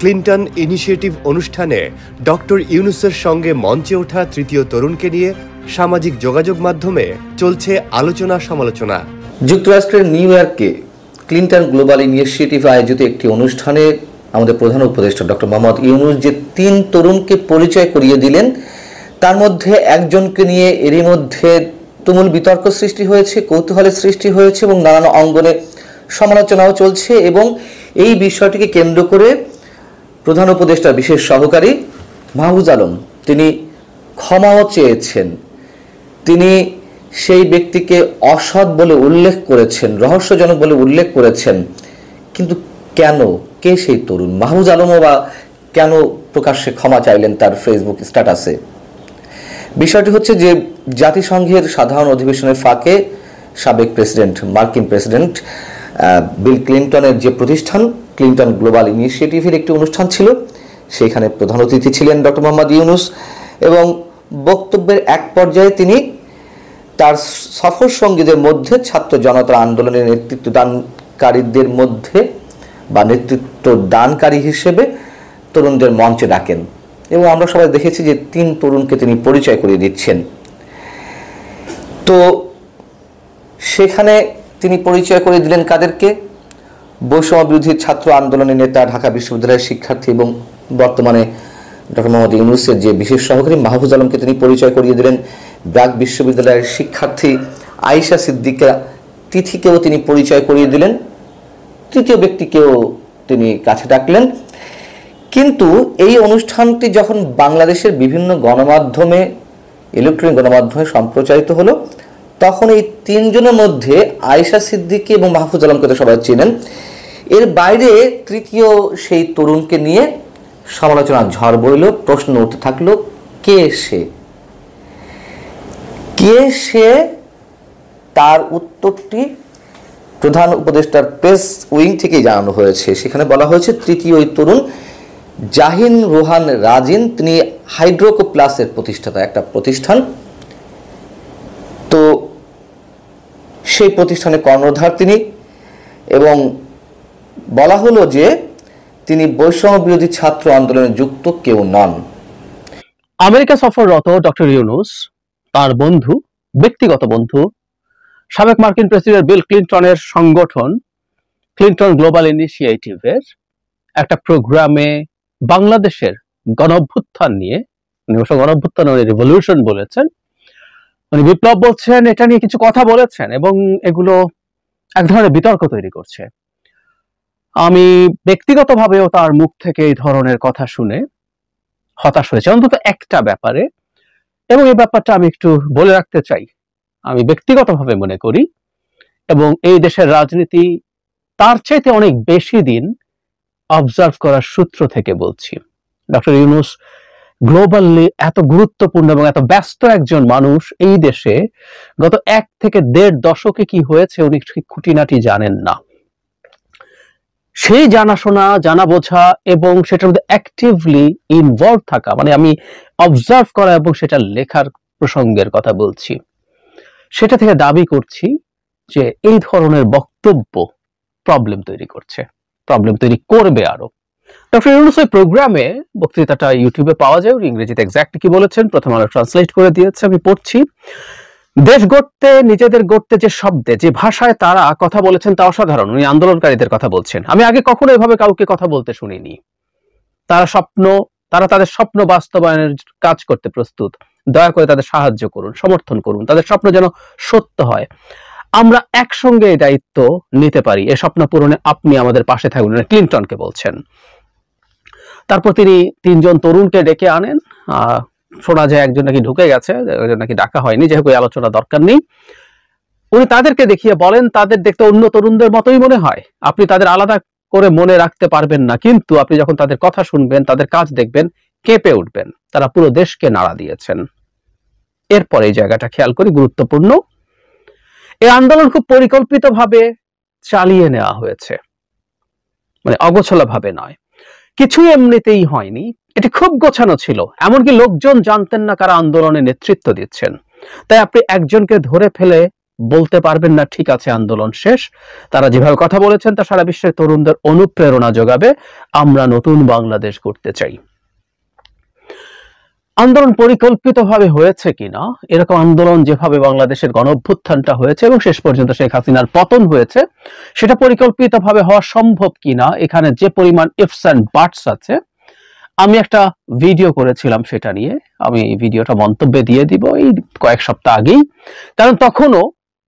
Clinton initiative অনুষ্ঠানে doctor ইউনূসের সঙ্গে মঞ্চে ওঠা তৃতীয় তরুণকে নিয়ে সামাজিক যোগাযোগ মাধ্যমে চলছে আলোচনা সমালোচনা। যুক্তরাষ্ট্রের নিউ ইয়র্কে ক্লিন্টন গ্লোবাল ইনিশিয়েটিভ আয়োজিত একটি অনুষ্ঠানে আমাদের প্রধান উপদেষ্টা ডক্টর মোহাম্মদ ইউনূস যে ৩ তরুণকে পরিচয় করিয়ে দিলেন, তার মধ্যে একজনকে নিয়ে এরই মধ্যে তুমুল বিতর্ক সৃষ্টি হয়েছে, কৌতূহলের সৃষ্টি হয়েছে এবং নানান অঙ্গনে সমালোচনাও চলছে। এবং এই বিষয়টিকে কেন্দ্র করে প্রধান উপদেষ্টার বিশেষ সহকারী মাহফুজ আলম তিনি ক্ষমাও চেয়েছেন। তিনি সেই ব্যক্তিকে অসৎ বলে উল্লেখ করেছেন, রহস্যজনক বলে উল্লেখ করেছেন। কিন্তু কেন, কে সেই তরুণ? মাহফুজ আলমও বা কেন প্রকাশ্যে ক্ষমা চাইলেন তার ফেসবুক স্ট্যাটাসে? বিষয়টি হচ্ছে যে জাতিসংঘের সাধারণ অধিবেশনের ফাঁকে সাবেক প্রেসিডেন্ট, মার্কিন প্রেসিডেন্ট বিল ক্লিন্টনের যে প্রতিষ্ঠান ক্লিন্টন গ্লোবাল ইনিশিয়েটিভের একটি অনুষ্ঠান ছিল, সেখানে প্রধান অতিথি ছিলেন ডক্টর মোহাম্মদ ইউনূস। এবং বক্তব্যের এক পর্যায়ে তিনি তার সফর সঙ্গীদের মধ্যে ছাত্র জনতা আন্দোলনের নেতৃত্ব দানকারীদের মধ্যে বা নেতৃত্ব দানকারী হিসেবে তরুণদের মঞ্চে ডাকেন। এবং আমরা সবাই দেখেছি যে ৩ তরুণকে তিনি পরিচয় করিয়ে দিচ্ছেন। তো সেখানে তিনি পরিচয় করে দিলেন কাদেরকে? বৈষম্য বিরোধী ছাত্র আন্দোলনের নেতা, ঢাকা বিশ্ববিদ্যালয়ের শিক্ষার্থী এবং বর্তমানে ডক্টর মোহাম্মদ ইউনূসের যে বিশেষ সহকারী মাহফুজ আলমকে তিনি পরিচয় করিয়ে দিলেন। ব্র্যাক বিশ্ববিদ্যালয়ের শিক্ষার্থী আয়েশা সিদ্দিকা তিথিকেও তিনি পরিচয় করিয়ে দিলেন। তৃতীয় ব্যক্তিকেও তিনি কাছে ডাকলেন। কিন্তু এই অনুষ্ঠানটি যখন বাংলাদেশের বিভিন্ন গণমাধ্যমে, ইলেকট্রনিক গণমাধ্যমে সম্প্রচারিত হলো, তখন এই ৩ জনের মধ্যে আয়েশা সিদ্দিকী এবং মাহফুজ আলমকে তো সবাই চেনেন, এর বাইরে তৃতীয় সেই তরুণকে নিয়ে সমালোচনার ঝড় বইল, প্রশ্ন উঠতে থাকলো, কে সে? কে সে? তার উত্তরটি প্রধান উপদেষ্টার প্রেস উইং থেকেই জানানো হয়েছে। সেখানে বলা হয়েছে তৃতীয় ওই তরুণ জাহিন রোহান রাজিন, তিনি হাইড্রোকো প্লাসের প্রতিষ্ঠাতা, একটা প্রতিষ্ঠান। তো সেই প্রতিষ্ঠানে কর্ণধার তিনি, এবং বলা হলো যে তিনি বৈষম্য বিরোধী ছাত্র আন্দোলনে যুক্ত কেউ নন। আমেরিকা সফররত ডক্টর ইউনূস তার বন্ধু, ব্যক্তিগত বন্ধু, সাবেক মার্কিন প্রেসিডেন্ট বিল ক্লিন্টনের সংগঠন ক্লিন্টন গ্লোবাল ইনিশিয়েটিভের একটা প্রোগ্রামে বাংলাদেশের গণঅভ্যুত্থান নিয়ে, গণঅভ্যুত্থান রিভলিউশন বলেছেন, মানে বিপ্লব বলছেন, এটা নিয়ে কিছু কথা বলেছেন এবং এগুলো এক ধরনের বিতর্ক তৈরি করছে। আমি ব্যক্তিগতভাবেও তার মুখ থেকে এই ধরনের কথা শুনে হতাশ হয়েছে, অন্তত একটা ব্যাপারে, এবং এই ব্যাপারটা আমি একটু বলে রাখতে চাই। আমি ব্যক্তিগতভাবে মনে করি, এবং এই দেশের রাজনীতি তার চাইতে অনেক বেশি দিন অবজার্ভ করার সূত্র থেকে বলছি, ডক্টর ইউনূস গ্লোবালি এত গুরুত্বপূর্ণ এবং এত ব্যস্ত একজন মানুষ। এই দেশে গত 1 থেকে 1.5 দশকে কি হয়েছে উনি খুঁটিনাটি জানেন না। সেই জানাশোনা, জানা বোঝা এবং সেটার মধ্যে অ্যাক্টিভলি ইনভলভ থাকা, মানে আমি অবজার্ভ করা এবং সেটা লেখার প্রসঙ্গের কথা বলছি, সেটা থেকে দাবি করছি যে এই ধরনের বক্তব্য প্রবলেম তৈরি করছে, প্রবলেম তৈরি করবে আরো। ডক্টর ইউনূস ওই প্রোগ্রামে, বক্তৃতাটা ইউটিউবে পাওয়া যায়, ইংরেজিতে এক্স্যাক্টলি কি বলেছেন প্রথম আলো ট্রান্সলেট করে দিয়েছে, আমি পড়ছি। দেশ গড়তে, নিজেদের গড়তে যে শব্দে, যে ভাষায় তারা কথা বলেছেন তা অসাধারণ। উনি আন্দোলনকারীদের কথা বলছেন। আমি আগে কখনো এভাবে কাউকে কথা বলতে শুনিনি। তারা তাদের স্বপ্ন বাস্তবায়নের কাজ করতে প্রস্তুত। দয়া করে তাদের সাহায্য করুন, সমর্থন করুন, তাদের স্বপ্ন যেন সত্য হয়। আমরা একসঙ্গে এই দায়িত্ব নিতে পারি, এই স্বপ্ন পূরণে আপনি আমাদের পাশে থাকবেন, ক্লিন্টনকে বলছেন। তারপর তিনি 3 জন তরুণকে ডেকে আনেন। শোনা যায় একজন নাকি ঢুকে গেছে, একজন নাকি ডাকা হয়নি, যেহেতু এই আলোচনা দরকার নেই। উনি তাদেরকে দেখিয়ে বলেন, তাদের দেখতে অন্য তরুণদের মতোই মনে হয়, আপনি তাদের আলাদা করে মনে রাখতে পারবেন না, কিন্তু আপনি যখন তাদের কথা শুনবেন, তাদের কাজ দেখবেন, কেঁপে উঠবেন। তারা পুরো দেশকে নাড়া দিয়েছেন। এরপর এই জায়গাটা খেয়াল করি, গুরুত্বপূর্ণ। এই আন্দোলন খুব পরিকল্পিতভাবে চালিয়ে নেওয়া হয়েছে, মানে অগোছালো ভাবে নয়, কিছুই এমনিতেই হয়নি। এটি খুব গোছানো ছিল, এমনকি লোকজন জানতেন না কারা আন্দোলনে নেতৃত্ব দিচ্ছেন। তাই আপনি একজনকে ধরে ফেলে বলতে পারবেন না ঠিক আছে আন্দোলন শেষ। তারা যেভাবে কথা বলেছেন তা সারা বিশ্বের তরুণদের অনুপ্রেরণা যোগাবে। আমরা নতুন বাংলাদেশ গড়তে চাই। আন্দোলন পরিকল্পিতভাবে হয়েছে কিনা, এরকম আন্দোলন যেভাবে বাংলাদেশের গণঅভ্যুত্থানটা হয়েছে এবং শেষ পর্যন্ত শেখ হাসিনার পতন হয়েছে, সেটা পরিকল্পিতভাবে হওয়া সম্ভব কিনা, এখানে যে পরিমাণ ইফস অ্যান্ড বাটস আছে, আমি একটা ভিডিও করেছিলাম সেটা নিয়ে। আমি এই ভিডিওটা মন্তব্যে দিয়ে দিব এই কয়েক সপ্তাহ আগেই, কারণ তখনও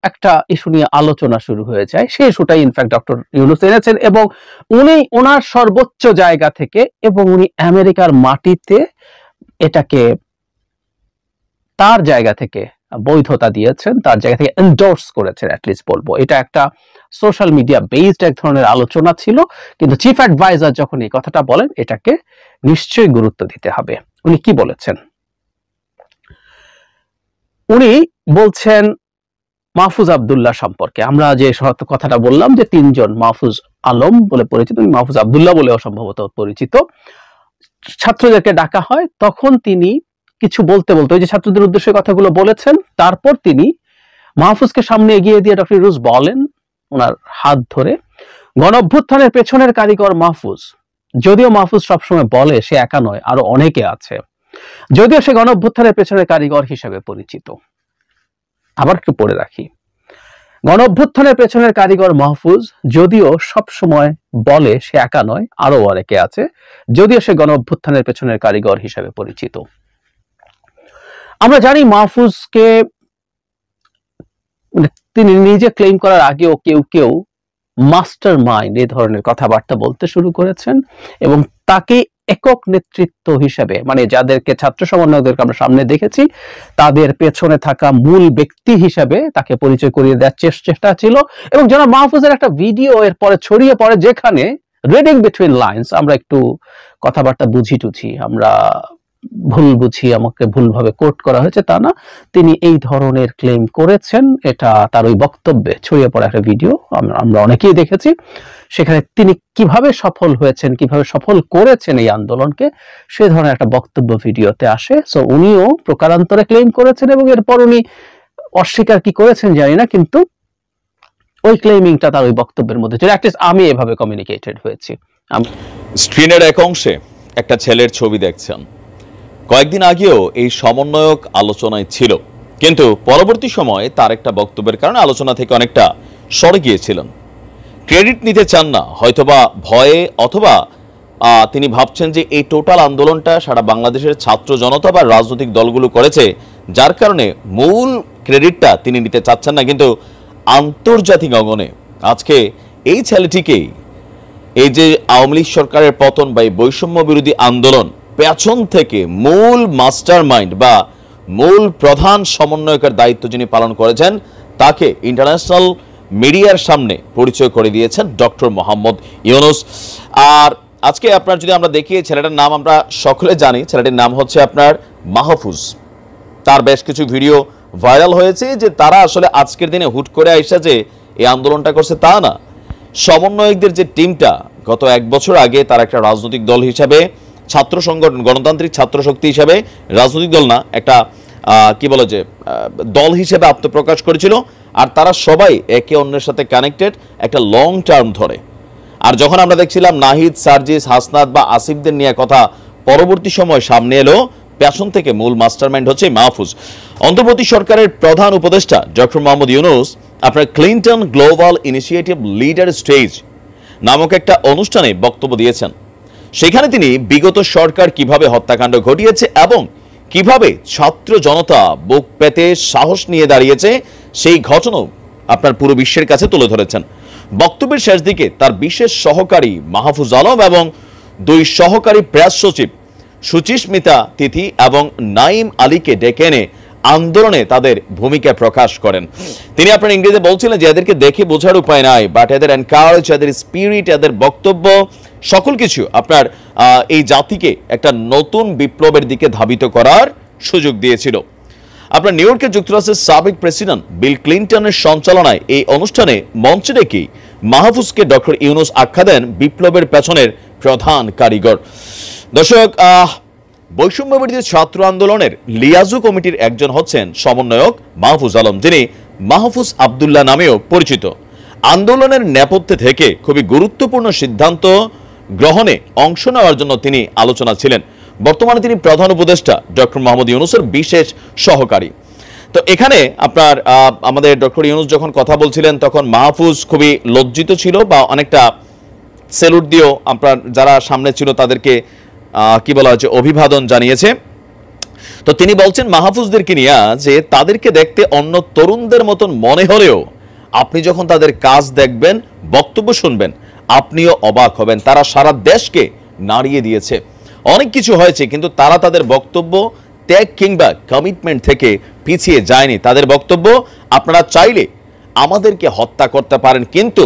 একটা ইস্যু নিয়ে আলোচনা শুরু হয়ে যায়। সেই ইস্যুটাই ইনফ্যাক্ট ডক্টর ইউনূস এনেছেন এবং উনি ওনার সর্বোচ্চ জায়গা থেকে এবং উনি আমেরিকার মাটিতে এটাকে তার জায়গা থেকে বৈধতা দিয়েছেন, তার জায়গা থেকে এন্ডোর্স করেছেন, অ্যাটলিস্ট বলবো। এটা একটা সোশ্যাল মিডিয়া বেসড এক ধরনের আলোচনা ছিল, কিন্তু চিফ অ্যাডভাইজার যখন এই কথাটা বলেন এটাকে নিশ্চয়ই গুরুত্ব দিতে হবে। উনি কি বলেছেন? উনি বলছেন মাহফুজ আব্দুল্লাহ সম্পর্কে। আমরা যে কথাটা বললাম যে তিনজন, মাহফুজ আলম বলে পরিচিত, মাহফুজ আব্দুল্লাহ বলেও সম্ভবত পরিচিত, ছাত্রদেরকে ডাকা হয়, তখন তিনি কিছু বলতে বলতে ওই যে ছাত্রদের উদ্দেশ্যে কথাগুলো বলেছেন, তারপর তিনি মাহফুজকে সামনে এগিয়ে দিয়ে ডক্টর ইউনূস বলেন ওনার হাত ধরে, গণঅভ্যুত্থানের পেছনের কারিগর মাহফুজ। যদিও মাহফুজ সবসময় বলে সে একা নয়, আরো অনেকে আছে, যদিও সে গণঅভ্যুত্থানের পেছনের কারিগর হিসেবে পরিচিত। আবার একটু পড়ে রাখি, গণঅভ্যুত্থানের পেছনের কারিগর মাহফুজ যদিও সবসময় বলে সে একা নয়, আরো অনেকে আছে, যদিও সে গণঅভ্যুত্থানের পেছনের কারিগর হিসেবে পরিচিত। আমরা জানি মাহফুজকে তিনি নিজে ক্লেম করার আগেও কেউ কেউ মাস্টার মাইন্ড এই ধরনের কথাবার্তা বলতে শুরু করেছেন এবং তাকে একক নেতৃত্ব হিসেবে, মানে যাদেরকে ছাত্র সমন্বয়কদেরকে আমরা সামনে দেখেছি তাদের পেছনে থাকা মূল ব্যক্তি হিসেবে তাকে পরিচয় করিয়ে দেওয়ার চেষ্টা ছিল। এবং জনাব মাহফুজের একটা ভিডিও এর পরে ছড়িয়ে পড়ে যেখানে রিডিং বিটুইন লাইনস, আমরা একটু কথাবার্তা বুঝি টুঝি, আমরা ভুল বুঝি, আমাকে ভুলভাবে কোট করা হয়েছে তা না, তিনি এই ধরনের ক্লেম করেছেন। এটা তার ওই বক্তব্যে ছড়িয়ে পড়া একটা ভিডিও আমরা অনেকেই দেখেছি। সেখানে তিনি কিভাবে সফল হয়েছেন, কিভাবে সফল করেছেন এই আন্দোলনকে, সে ধরনের একটা বক্তব্য ভিডিওতে আসে। সো উনিও প্রকারান্তরে ক্লেম করেছেন এবং এরপর উনি অস্বীকার কি করেছেন জানি না, কিন্তু ওই ক্লেমিংটা তার ওই বক্তব্যের মধ্যে ছিল। অ্যাটলিস্ট আমি এভাবে কমিউনিকেটেড হয়েছি। স্ক্রিনের এক অংশে একটা ছেলের ছবি দেখছেন। কয়েকদিন আগেও এই সমন্বয়ক আলোচনায় ছিল, কিন্তু পরবর্তী সময়ে তার একটা বক্তব্যের কারণে আলোচনা থেকে অনেকটা সরে গিয়েছিলেন। ক্রেডিট নিতে চান না, হয়তোবা ভয়ে, অথবা তিনি ভাবছেন যে এই টোটাল আন্দোলনটা সারা বাংলাদেশের ছাত্র জনতা বা রাজনৈতিক দলগুলো করেছে, যার কারণে মূল ক্রেডিটটা তিনি নিতে চাচ্ছেন না। কিন্তু আন্তর্জাতিক অঙ্গনে আজকে এই ছেলেটিকেই, এই যে আওয়ামী লীগ সরকারের পতন বা বৈষম্য বিরোধী আন্দোলন পেছন থেকে মূল মাস্টার মাইন্ড বা মূল প্রধান সমন্বয়কের দায়িত্ব যিনি পালন করেছেন, তাকে ইন্টারন্যাশনাল মিডিয়ার সামনে পরিচয় করে দিয়েছেন ডক্টর মোহাম্মদ ইউনূস। আর আজকে আপনার যদি আমরা দেখি, ছেলেটার নাম আমরা সকলে জানি, ছেলেটির নাম হচ্ছে আপনার মাহফুজ। তার বেশ কিছু ভিডিও ভাইরাল হয়েছে যে তারা আসলে আজকের দিনে হুট করে আইসা যে এই আন্দোলনটা করছে তা না। সমন্বয়কদের যে টিমটা গত 1 বছর আগে তারা একটা রাজনৈতিক দল হিসাবে, ছাত্র সংগঠন, গণতান্ত্রিক ছাত্র শক্তি হিসাবে, রাজনৈতিক দল না, একটা কি বলে যে দল হিসেবে আত্মপ্রকাশ করেছিল। আর তারা সবাই একে অন্যের সাথে কানেক্টেড একটা লং টার্ম ধরে। আর যখন আমরা দেখছিলাম নাহিদ, সার্জিস, হাসনাত বা আসিফদের নিয়ে কথা পরবর্তী সময় সামনে এলো, পেছন থেকে মূল মাস্টারমাইন্ড হচ্ছে মাহফুজ। অন্তর্বর্তী সরকারের প্রধান উপদেষ্টা ডক্টর মোহাম্মদ ইউনূস আপনার Clinton global initiative leader stage নামক একটা অনুষ্ঠানে বক্তব্য দিয়েছেন। সেখানে তিনি বিগত সরকার কিভাবে হত্যাকাণ্ড ঘটিয়েছে এবং কিভাবে ছাত্র জনতা বুক পেতে সাহস নিয়ে দাঁড়িয়েছে সেই ঘটনাও আপনার পুরো বিশ্বের কাছে তুলে ধরেছেন। বক্তব্যের শেষ দিকে তার বিশেষ সহকারী মাহফুজ আলম এবং 2 সহকারী প্রেস সচিব সুচিস্মিতা তিথি এবং নাইম আলীকে ডেকে এনে আন্দোলনে তাদের ভূমিকা প্রকাশ করেন। তিনি আপনার ইংরেজিতে বলছিলেন যে এদেরকে দেখে বোঝার উপায় নাই, বাট এদের এনকারেজ, এদের স্পিরিট, এদের বক্তব্য সকল কিছু আপনার এই জাতিকে একটা নতুন বিপ্লবের দিকে ধাবিত করার সুযোগ দিয়েছিল। আপনার নিউ ইয়র্কের যুক্তরাষ্ট্রের সাবেক প্রেসিডেন্ট বিল ক্লিন্টনের সঞ্চালনায় এই অনুষ্ঠানে মঞ্চে ডেকে মাহফুজকে ডক্টর ইউনূস আখ্যা দেন বিপ্লবের পেছনের প্রধান কারিগর। দর্শক, বৈষম্য বিরোধী ছাত্র আন্দোলনের লিয়াজু কমিটির একজন হচ্ছেন সমন্বয়ক মাহফুজ আলম, যিনি মাহফুজ আব্দুল্লাহ নামেও পরিচিত। আন্দোলনের নেপথ্যে থেকে খুবই গুরুত্বপূর্ণ সিদ্ধান্ত গ্রহণে অংশ নেওয়ার জন্য তিনি আলোচনা ছিলেন। বর্তমানে তিনি প্রধান উপদেষ্টা ডক্টর মোহাম্মদ ইউনূসের বিশেষ সহকারী। তো এখানে আপনার আমাদের ডক্টর ইউনূস যখন কথা বলছিলেন তখন মাহফুজ খুবই লজ্জিত ছিল বা অনেকটা সেলুট দিয়েও আপনার যারা সামনে ছিল তাদেরকে কি বলা হচ্ছে অভিবাদন জানিয়েছে। তো তিনি বলছেন মাহফুজদেরকে নিয়ে যে তাদেরকে দেখতে অন্য তরুণদের মতন মনে হলেও আপনি যখন তাদের কাজ দেখবেন, বক্তব্য শুনবেন, আপনিও অবাক হবেন। তারা সারা দেশকে নাড়িয়ে দিয়েছে, অনেক কিছু হয়েছে, কিন্তু তারা তাদের বক্তব্য ত্যাগ কিংবা কমিটমেন্ট থেকে পিছিয়ে যায়নি। তাদের বক্তব্য, আপনারা চাইলে আমাদেরকে হত্যা করতে পারেন, কিন্তু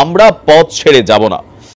আমরা পথ ছেড়ে যাব না।